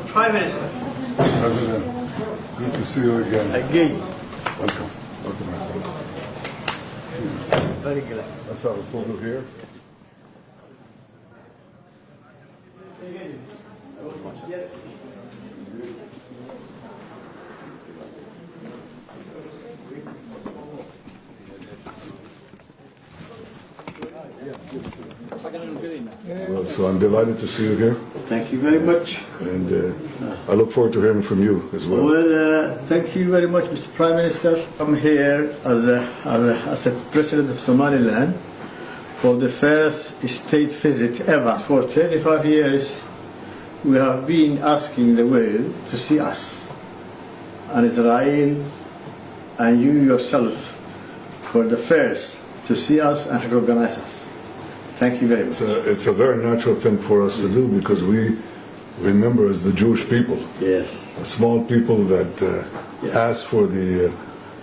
Prime Minister. President, good to see you again. Again. Welcome. Welcome, my friend. Very glad. Let's have a photo here. Well, so I'm delighted to see you here, Thank you very much. and I look forward to hearing from you as well. Well, thank you very much, Mr. Prime Minister. I'm here as a President of Somaliland for the first state visit ever. For 35 years, we have been asking the world to see us, and Israel, and you yourself, for the first to see us and recognize us. Thank you very much. It's a very natural thing for us to do because we remember as the Jewish people, Yes. a small people that ask for the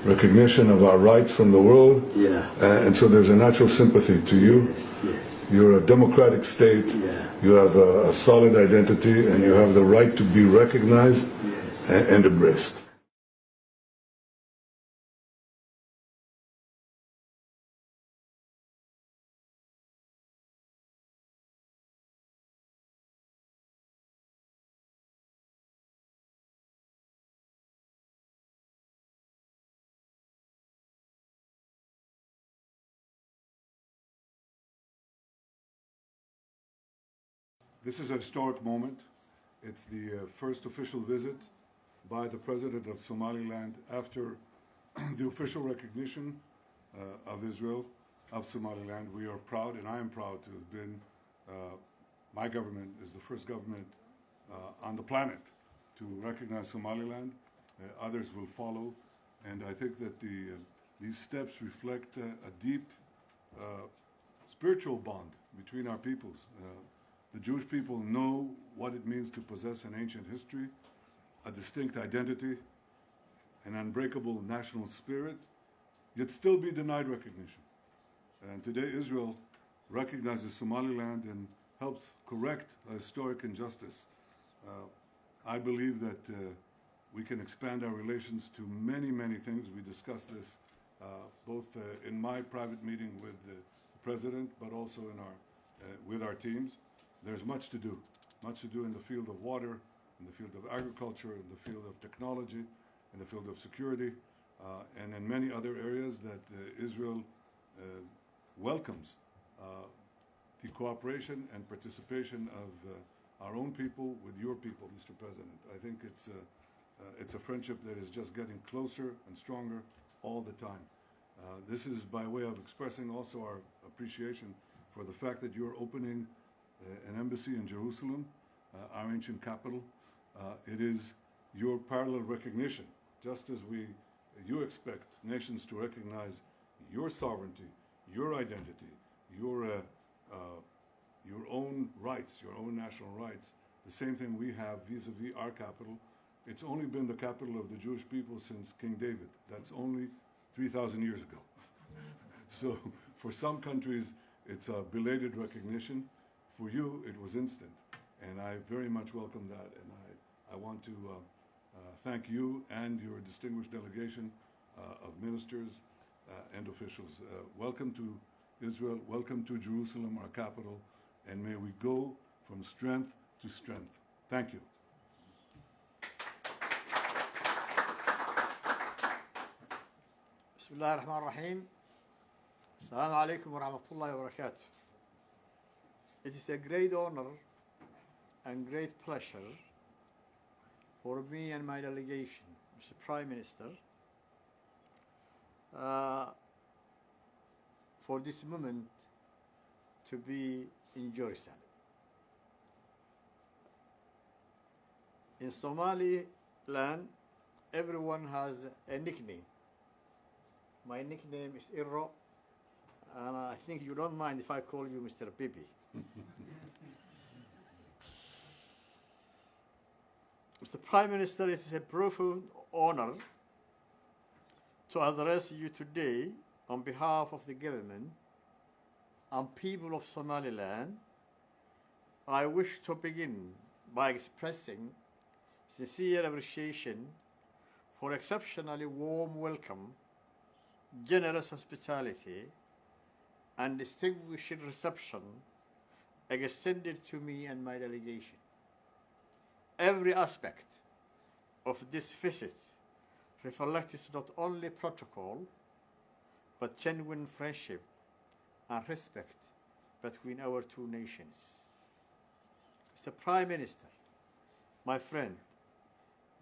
recognition of our rights from the world. Yeah. And so there's a natural sympathy to you. Yes. Yes. You're a democratic state. Yeah. You have a solid identity, and you have the right to be recognized Yes. and embraced. This is a historic moment. It's the first official visit by the President of Somaliland after the official recognition of Israel, of Somaliland. We are proud, and I am proud to have been, my government is the first government on the planet to recognize Somaliland. Others will follow, and I think that these steps reflect a deep spiritual bond between our peoples. The Jewish people know what it means to possess an ancient history, a distinct identity, an unbreakable national spirit, yet still be denied recognition. And today Israel recognizes Somaliland and helps correct a historic injustice. I believe that we can expand our relations to many, many things. We discussed this both in my private meeting with the President, but also in with our teams. There's much to do in the field of water, in the field of agriculture, in the field of technology, in the field of security, and in many other areas that Israel welcomes the cooperation and participation of our own people with your people, Mr. President. I think it's a friendship that is just getting closer and stronger all the time. This is by way of expressing also our appreciation for the fact that you're opening an embassy in Jerusalem, our ancient capital. It is your parallel recognition, just as you expect nations to recognize your sovereignty, your identity, your own rights, your own national rights. The same thing we have vis-a-vis our capital. It's only been the capital of the Jewish people since King David. That's only 3,000 years ago. So for some countries, it's a belated recognition. For you, it was instant, and I very much welcome that, and I want to thank you and your distinguished delegation of ministers and officials. Welcome to Israel, welcome to Jerusalem, our capital, and may we go from strength to strength. Thank you. بسم الله الرحمن الرحيم. السلام عليكم ورحمة الله وبركاته. It is a great honor and great pleasure for me and my delegation, Mr. Prime Minister, for this moment to be in Jerusalem. In Somaliland, everyone has a nickname. My nickname is Cirro, and I think you don't mind if I call you Mr. Bibi. Mr. Prime Minister, it is a profound honor to address you today on behalf of the government and people of Somaliland. I wish to begin by expressing sincere appreciation for exceptionally warm welcome, generous hospitality, and distinguished reception extended to me and my delegation. Every aspect of this visit reflects not only protocol, but genuine friendship and respect between our two nations. Mr. Prime Minister, my friend,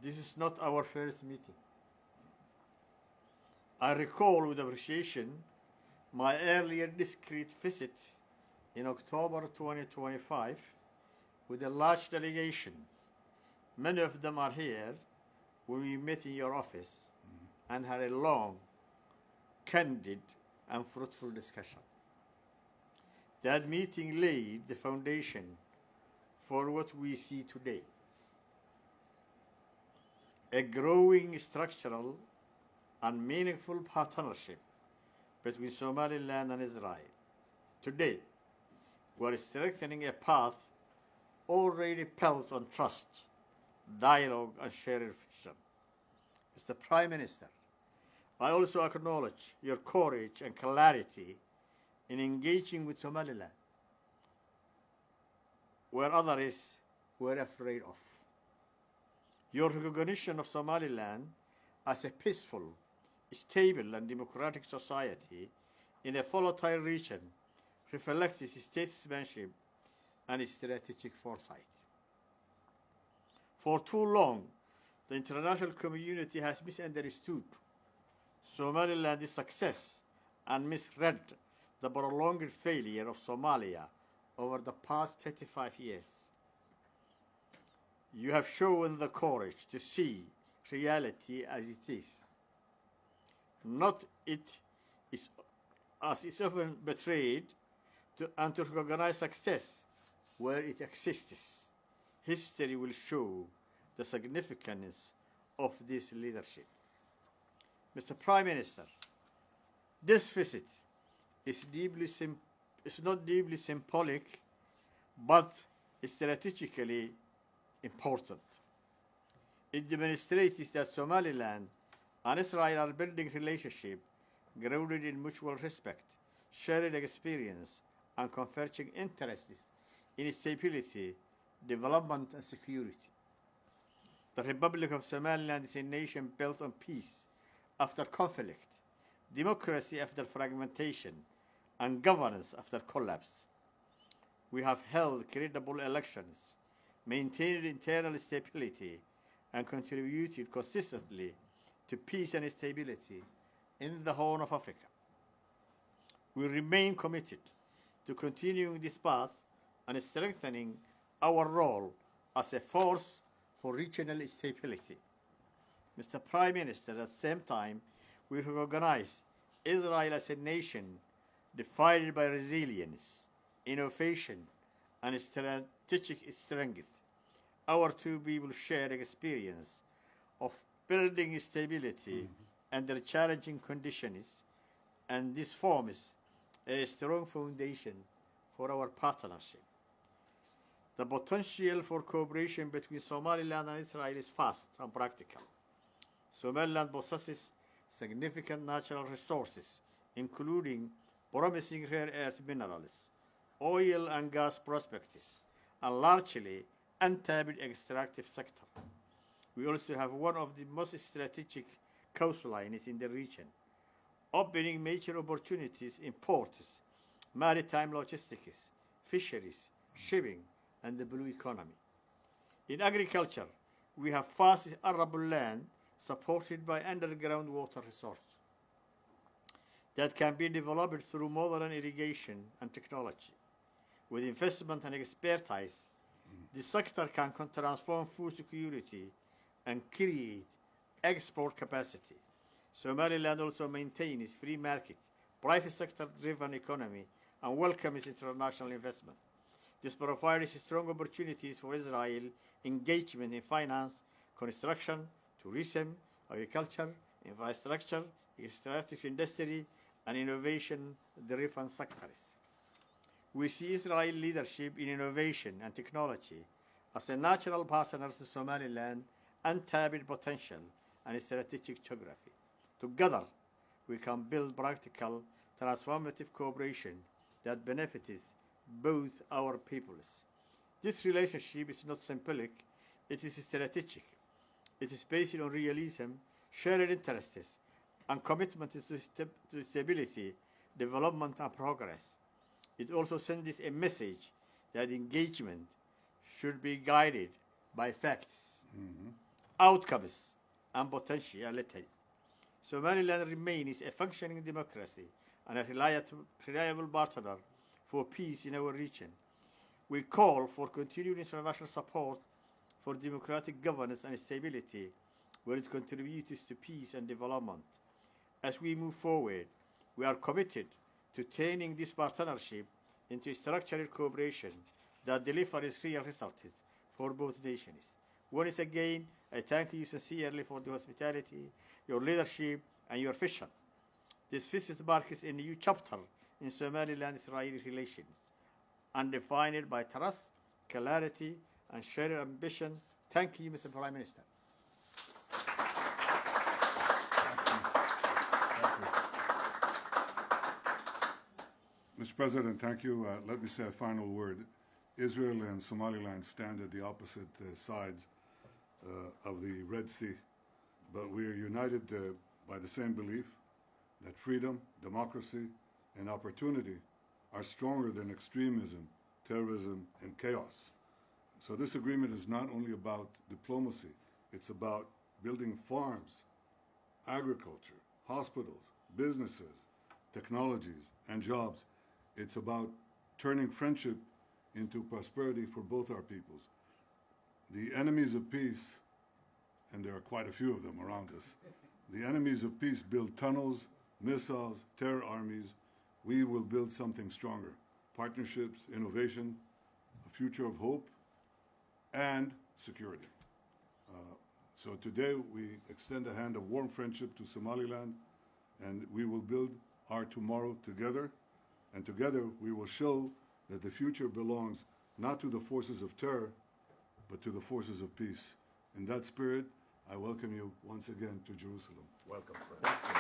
this is not our first meeting. I recall with appreciation my earlier discreet visit in October 2025 with a large delegation. Many of them are here when we met in your office and had a long, candid, and fruitful discussion. That meeting laid the foundation for what we see today: a growing structural and meaningful partnership between Somaliland and Israel. Today, we are strengthening a path already built on trust, dialogue, and shared vision. Mr. Prime Minister, I also acknowledge your courage and clarity in engaging with Somaliland, where others were afraid of. Your recognition of Somaliland as a peaceful, stable, and democratic society in a volatile region reflects its statesmanship and strategic foresight. For too long, the international community has misunderstood Somaliland's success and misread the prolonged failure of Somalia over the past 35 years. You have shown the courage to see reality as it is, not it is as is often betrayed, and to recognize success where it exists. History will show the significance of this leadership. Mr. Prime Minister, this visit is not deeply symbolic, but strategically important. It demonstrates that Somaliland and Israel are building relationship grounded in mutual respect, shared experience, and converging interests in stability, development, and security. The Republic of Somaliland is a nation built on peace after conflict, democracy after fragmentation, and governance after collapse. We have held credible elections, maintained internal stability, and contributed consistently to peace and stability in the Horn of Africa. We remain committed to continuing this path and strengthening our role as a force for regional stability. Mr. Prime Minister, at the same time, we recognize Israel as a nation defined by resilience, innovation, and strategic strength. Our two people share experience of building stability under challenging conditions, and this forms a strong foundation for our partnership. The potential for cooperation between Somaliland and Israel is vast and practical. Somaliland possesses significant natural resources, including promising rare earth minerals, oil and gas prospects, and largely untapped extractive sector. We also have one of the most strategic coastlines in the region, opening major opportunities in ports, maritime logistics, fisheries, shipping, and the blue economy. In agriculture, we have vast arable land supported by underground water resources that can be developed through modern irrigation and technology. With investment and expertise, the sector can transform food security and create export capacity. Somaliland also maintains free market, private sector-driven economy, and welcomes international investment. This provides strong opportunities for Israel engagement in finance, construction, tourism, agriculture, infrastructure, extractive industry, and innovation-driven sectors. We see Israel leadership in innovation and technology as a natural partner to Somaliland untapped potential and strategic geography. Together, we can build practical, transformative cooperation that benefits both our peoples. This relationship is not symbolic, it is strategic. It is based on realism, shared interests, and commitment to stability, development, and progress. It also sends a message that engagement should be guided by facts, outcomes, and potentiality. Somaliland remains a functioning democracy and a reliable partner for peace in our region. We call for continued international support for democratic governance and stability, where it contributes to peace and development. As we move forward, we are committed to turning this partnership into structured cooperation that delivers real results for both nations. Once again, I thank you sincerely for the hospitality, your leadership, and your vision. This visit marks a new chapter in Somaliland-Israeli relations, undefined by trust, clarity, and shared ambition. Thank you, Mr. Prime Minister. Mr. President, thank you. Let me say a final word. Israel and Somaliland stand at the opposite sides of the Red Sea, but we are united by the same belief that freedom, democracy, and opportunity are stronger than extremism, terrorism, and chaos. So this agreement is not only about diplomacy, it's about building farms, agriculture, hospitals, businesses, technologies, and jobs. It's about turning friendship into prosperity for both our peoples. The enemies of peace, and there are quite a few of them around us, the enemies of peace build tunnels, missiles, terror armies. We will build something stronger. Partnerships, innovation, a future of hope, and security. So today we extend a hand of warm friendship to Somaliland, and we will build our tomorrow together. And together we will show that the future belongs not to the forces of terror, but to the forces of peace. In that spirit, I welcome you once again to Jerusalem. Welcome, friends.